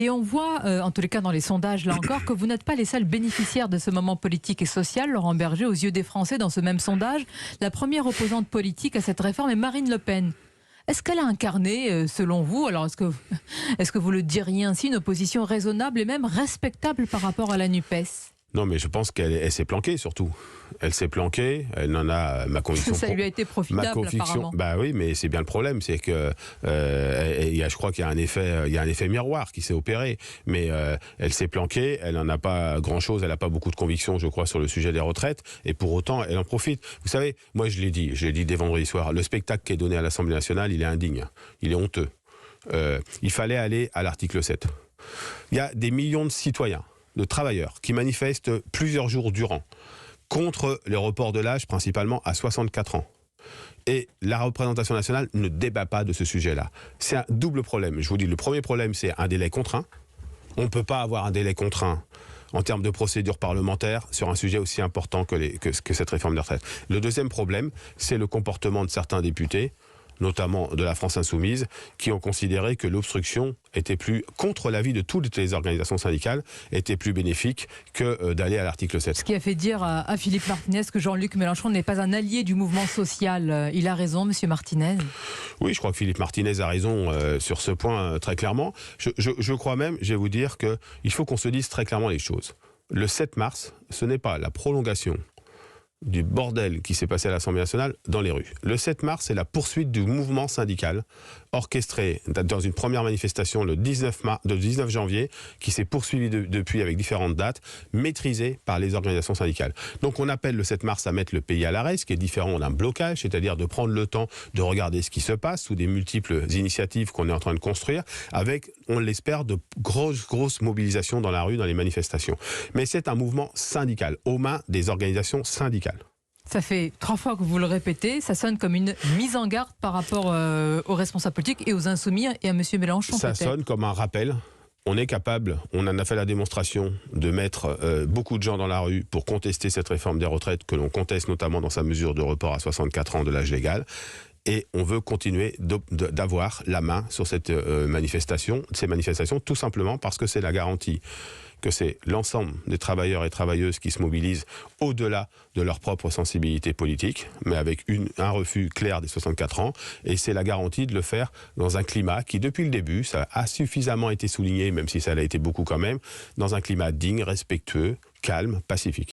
Et on voit, en tous les cas dans les sondages, là encore, que vous n'êtes pas les seuls bénéficiaires de ce moment politique et social. Laurent Berger, aux yeux des Français, dans ce même sondage, la première opposante politique à cette réforme est Marine Le Pen. Est-ce qu'elle a incarné, selon vous, alors est-ce que vous le diriez ainsi, une opposition raisonnable et même respectable par rapport à la NUPES ? Non, mais je pense qu'elle s'est planquée, surtout. Elle s'est planquée, elle en a ma conviction. Ça lui a été profitable, apparemment. Bah oui, mais c'est bien le problème, c'est que je crois qu'il y a un effet miroir qui s'est opéré. Mais elle s'est planquée, elle n'en a pas grand-chose, elle n'a pas beaucoup de conviction, je crois, sur le sujet des retraites, et pour autant, elle en profite. Vous savez, moi je l'ai dit dès vendredi soir, le spectacle qui est donné à l'Assemblée nationale, il est indigne, il est honteux. Il fallait aller à l'article 7. Il y a des millions de citoyens, de travailleurs qui manifestent plusieurs jours durant contre les reports de l'âge, principalement à 64 ans. Et la représentation nationale ne débat pas de ce sujet-là. C'est un double problème. Je vous dis, le premier problème, c'est un délai contraint. On ne peut pas avoir un délai contraint en termes de procédure parlementaire sur un sujet aussi important que cette réforme des retraites. Le deuxième problème, c'est le comportement de certains députés, notamment de la France Insoumise, qui ont considéré que l'obstruction était plus, contre l'avis de toutes les organisations syndicales, était plus bénéfique que d'aller à l'article 7. Ce qui a fait dire à Philippe Martinez que Jean-Luc Mélenchon n'est pas un allié du mouvement social. Il a raison, monsieur Martinez? Oui, je crois que Philippe Martinez a raison sur ce point très clairement. Je crois même, je vais vous dire qu'il faut qu'on se dise très clairement les choses. Le 7 mars, ce n'est pas la prolongation du bordel qui s'est passé à l'Assemblée nationale dans les rues. Le 7 mars, c'est la poursuite du mouvement syndical orchestré dans une première manifestation le 19 janvier, qui s'est poursuivie depuis avec différentes dates, maîtrisée par les organisations syndicales. Donc on appelle le 7 mars à mettre le pays à l'arrêt, ce qui est différent d'un blocage, c'est-à-dire de prendre le temps de regarder ce qui se passe sous des multiples initiatives qu'on est en train de construire, avec, on l'espère, de grosses mobilisations dans la rue, dans les manifestations. Mais c'est un mouvement syndical, aux mains des organisations syndicales. Ça fait 3 fois que vous le répétez, ça sonne comme une mise en garde par rapport aux responsables politiques et aux insoumis et à M. Mélenchon. Ça sonne comme un rappel. On est capable, on en a fait la démonstration, de mettre beaucoup de gens dans la rue pour contester cette réforme des retraites que l'on conteste notamment dans sa mesure de report à 64 ans de l'âge légal. Et on veut continuer d'avoir la main sur ces manifestations, tout simplement parce que c'est la garantie que c'est l'ensemble des travailleurs et travailleuses qui se mobilisent au-delà de leur propre sensibilité politique, mais avec un refus clair des 64 ans, et c'est la garantie de le faire dans un climat qui, depuis le début, ça a suffisamment été souligné, même si ça l'a été beaucoup quand même, dans un climat digne, respectueux, calme, pacifique.